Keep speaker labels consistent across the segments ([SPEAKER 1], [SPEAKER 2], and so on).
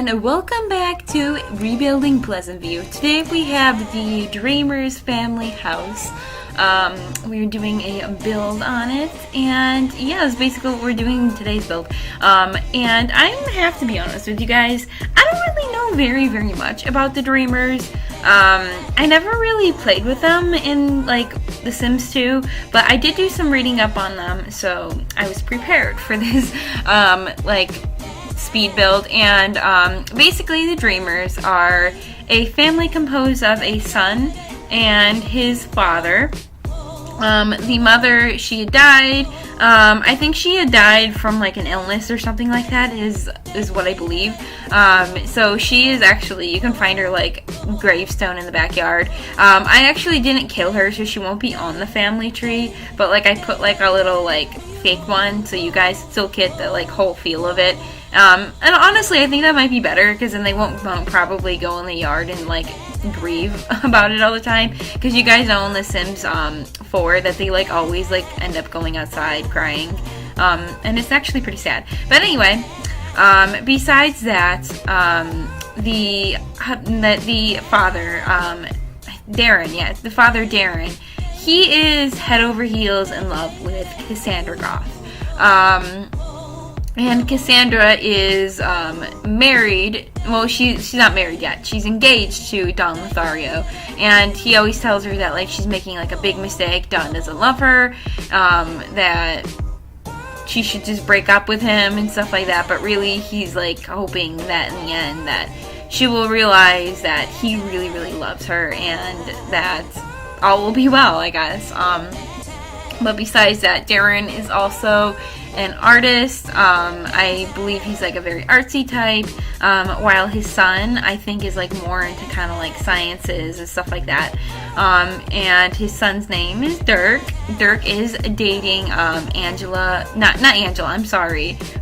[SPEAKER 1] and welcome back to Rebuilding Pleasantview. Today we have the Dreamer'S family house. We're doing a build on it, and yeah, that's basically what we're doing in today's build. And I have to be honest with you guys, I don't really know very much about the Dreamer'S. I never really played with them in like The Sims 2, but I did do some reading up on them, so I was prepared for this speed build. And basically the Dreamer'S are a family composed of a son and his father. The mother, she had died. I think she had died from like an illness or something like that is what I believe. So she is actually, you can find her like gravestone in the backyard. I actually didn't kill her, so she won't be on the family tree, but like I put like a little like fake one so you guys still get the like whole feel of it. And honestly, I think that might be better, because then they won't probably go in the yard and like grieve about it all the time, because you guys know in The Sims 4 that they like always like end up going outside crying, and it's actually pretty sad. But anyway, besides that, the father, Darren, he is head over heels in love with Cassandra Goth. And Cassandra is married. Well, she's not married yet. She's engaged to Don Lothario, and he always tells her that like she's making like a big mistake. Don doesn't love her. That she should just break up with him and stuff like that. But really, he's like hoping that in the end that she will realize that he really loves her, and that all will be well, I guess. But besides that, Darren is also an artist. I believe he's like a very artsy type, while his son, I think, is like more into kind of like sciences and stuff like that. And his son's name is Dirk. Dirk is dating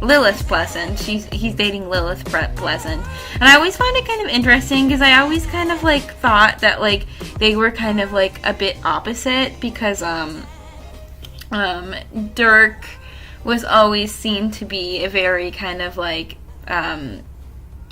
[SPEAKER 1] Lilith Pleasant. He's dating Lilith Pleasant. And I always find it kind of interesting, because I always kind of like thought that like they were kind of like a bit opposite, because Dirk was always seen to be a very kind of like, I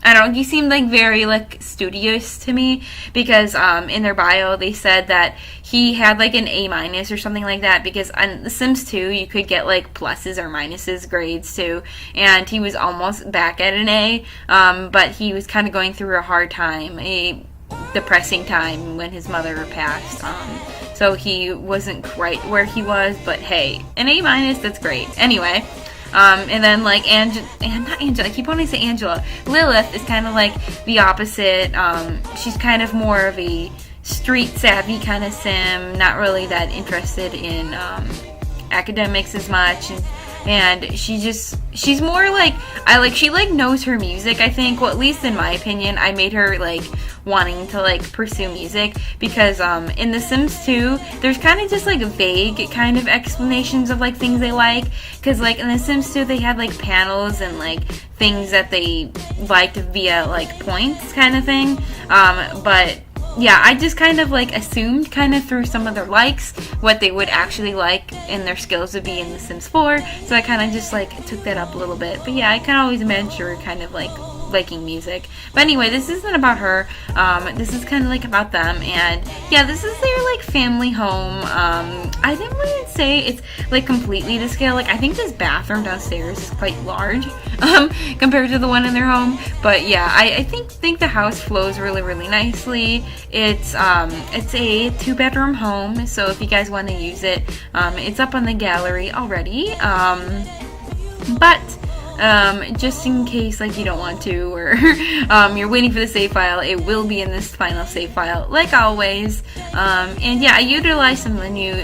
[SPEAKER 1] don't know, he seemed like very like studious to me, because in their bio they said that he had like an A- or something like that, because on The Sims 2 you could get like pluses or minuses grades too, and he was almost back at an A, but he was kind of going through a hard time, a depressing time when his mother passed. So he wasn't quite where he was, but hey, an A-, that's great. Anyway, and then like not Angela, I keep wanting to say Angela. Lilith is kind of like the opposite. She's kind of more of a street savvy kind of sim, not really that interested in academics as much, and she's more like, she like knows her music, I think. Well, at least in my opinion, I made her like wanting to like pursue music, because in The Sims 2 there's kind of just like vague kind of explanations of like things they like, because like in The Sims 2 they had like panels and like things that they liked via like points kind of thing, but yeah, I just kind of like assumed kind of through some of their likes what they would actually like and their skills would be in The Sims 4, so I kind of just like took that up a little bit. But yeah, I can always imagine kind of like liking music. But anyway, this isn't about her. This is kind of like about them, and yeah, this is their like family home. I didn't really say it's like completely to scale. Like I think this bathroom downstairs is quite large compared to the one in their home. But yeah, I think the house flows really nicely. It's a 2-bedroom home, so if you guys want to use it, it's up on the gallery already. But just in case like you don't want to, or you're waiting for the save file, it will be in this final save file like always. And yeah, I utilized some of the new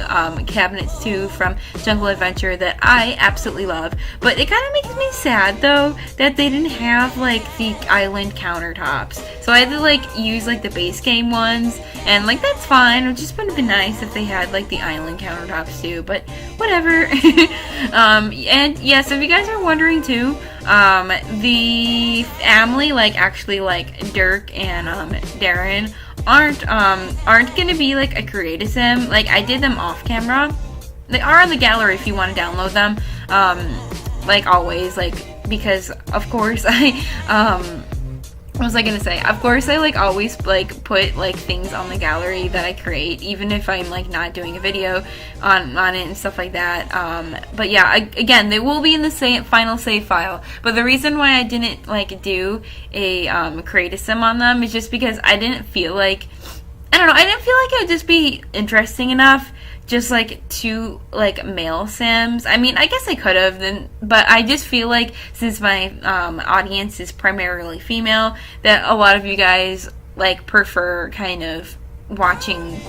[SPEAKER 1] cabinets too from Jungle Adventure that I absolutely love, but it kind of makes me sad though that they didn't have like the island countertops, so I had to like use like the base game ones, and like that's fine. It just would have been nice if they had like the island countertops too, but whatever. And yeah, so if you guys are wondering too, the family, like actually like Dirk and Darren aren't gonna be like a creative sim. Like I did them off camera. They are on the gallery if you want to download them. Like always, like because of course what was I gonna say? Of course, I like always like put like things on the gallery that I create, even if I'm like not doing a video on it and stuff like that. But yeah, again, they will be in the final save file. But the reason why I didn't like do a create a sim on them is just because I didn't feel like, I don't know, I didn't feel like it would just be interesting enough. Just like 2 like male sims. I mean, I guess I could have then, but I just feel like since my audience is primarily female, that a lot of you guys like prefer kind of watching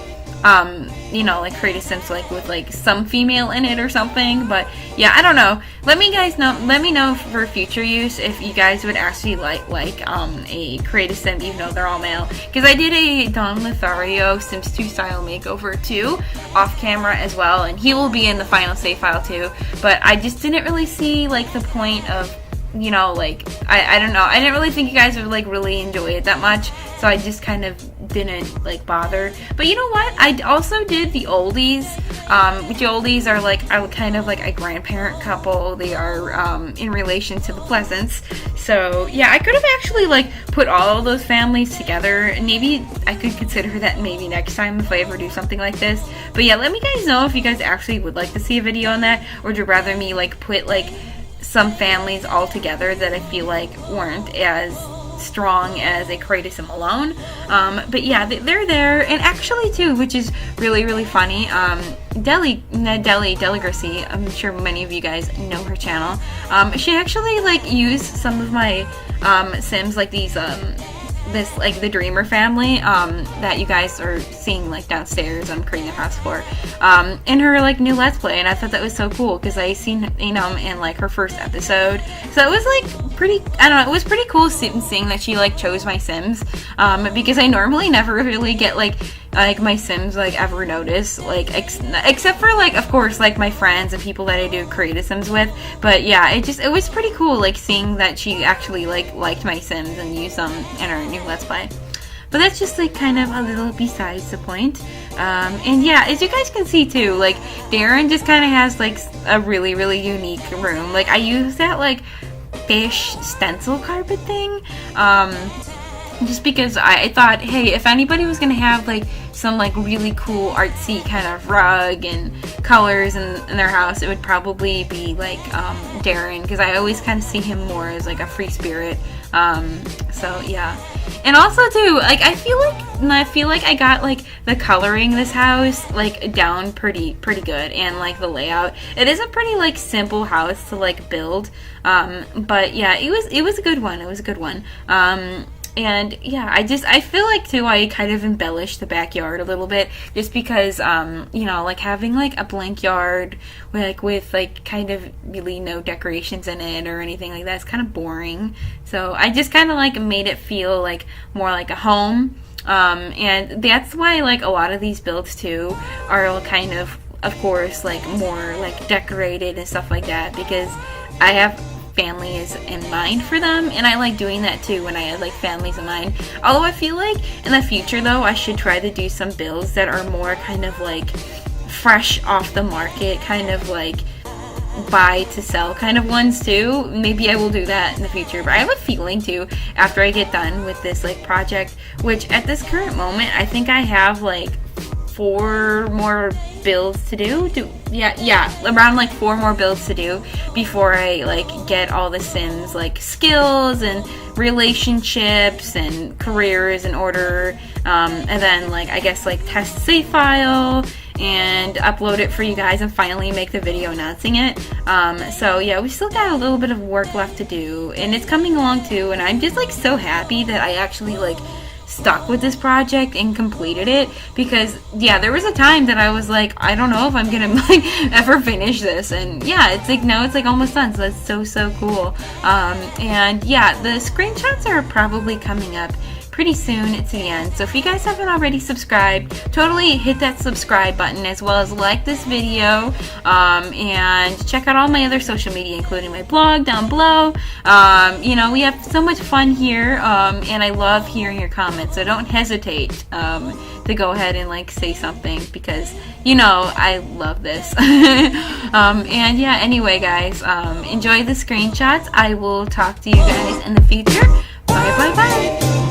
[SPEAKER 1] you know, like create a sims like with like some female in it or something. But yeah, I don't know. Let me know for future use if you guys would actually like a create a sim even though they're all male, because I did a Don Lothario Sims 2 style makeover too off camera as well, and he will be in the final save file too. But I just didn't really see like the point of, you know, like I don't know, I didn't really think you guys would like really enjoy it that much, so I just kind of didn't like bother. But you know what, I also did the oldies. The oldies are like kind of like a grandparent couple. They are in relation to the Pleasants, so yeah, I could have actually like put all of those families together, and maybe I could consider that maybe next time if I ever do something like this. But yeah, let me guys know if you guys actually would like to see a video on that, or would you rather me like put like some families all together that I feel like weren't as strong as a create a sim alone. But yeah, they're there, and actually too, which is really funny, Deligracy, I'm sure many of you guys know her channel. She actually like used some of my sims, like these this like the Dreamer family that you guys are seeing like downstairs on creating the house for in her like new Let's Play, and I thought that was so cool because I seen, you know, in like her first episode, so it was like pretty, I don't know, it was pretty cool seeing that she like chose my sims, because I normally never really get like my sims like ever notice, like except for like of course like my friends and people that I do create a sims with. But yeah, it was pretty cool like seeing that she actually like liked my sims and used them in her new Let's Play. But that's just like kind of a little besides the point. And yeah, as you guys can see too, like Darren just kind of has like a really unique room. Like I use that like fish stencil carpet thing just because I thought, hey, if anybody was gonna have like some like really cool artsy kind of rug and colors in their house, it would probably be like Darren, because I always kind of see him more as like a free spirit. So yeah, and also too, like I feel like I got like the coloring this house like down pretty good, and like the layout. It is a pretty like simple house to like build, but yeah, it was a good one. It was a good one. And yeah, I feel like too I kind of embellished the backyard a little bit, just because you know, like having like a blank yard with like kind of really no decorations in it or anything like that is kind of boring. So I just kind of like made it feel like more like a home, and that's why like a lot of these builds too are kind of course like more like decorated and stuff like that, because I have families in mind for them, and I like doing that too when I have like families in mind. Although I feel like in the future though I should try to do some builds that are more kind of like fresh off the market, kind of like buy to sell kind of ones too. Maybe I will do that in the future, but I have a feeling too after I get done with this like project, which at this current moment I think I have like 4 more builds to do. Around like 4 more builds to do before I like get all the Sims like skills and relationships and careers in order, and then like I guess like test the save file and upload it for you guys and finally make the video announcing it. So yeah, we still got a little bit of work left to do, and it's coming along too, and I'm just like so happy that I actually like stuck with this project and completed it, because yeah, there was a time that I was like, I don't know if I'm gonna like ever finish this, and yeah, it's like now it's like almost done, so that's so cool. And yeah, the screenshots are probably coming up pretty soon to the end, so if you guys haven't already subscribed, totally hit that subscribe button, as well as like this video, and check out all my other social media, including my blog down below. You know, we have so much fun here, and I love hearing your comments, so don't hesitate to go ahead and like say something, because you know I love this. And yeah, anyway guys, enjoy the screenshots. I will talk to you guys in the future. Bye, bye, bye.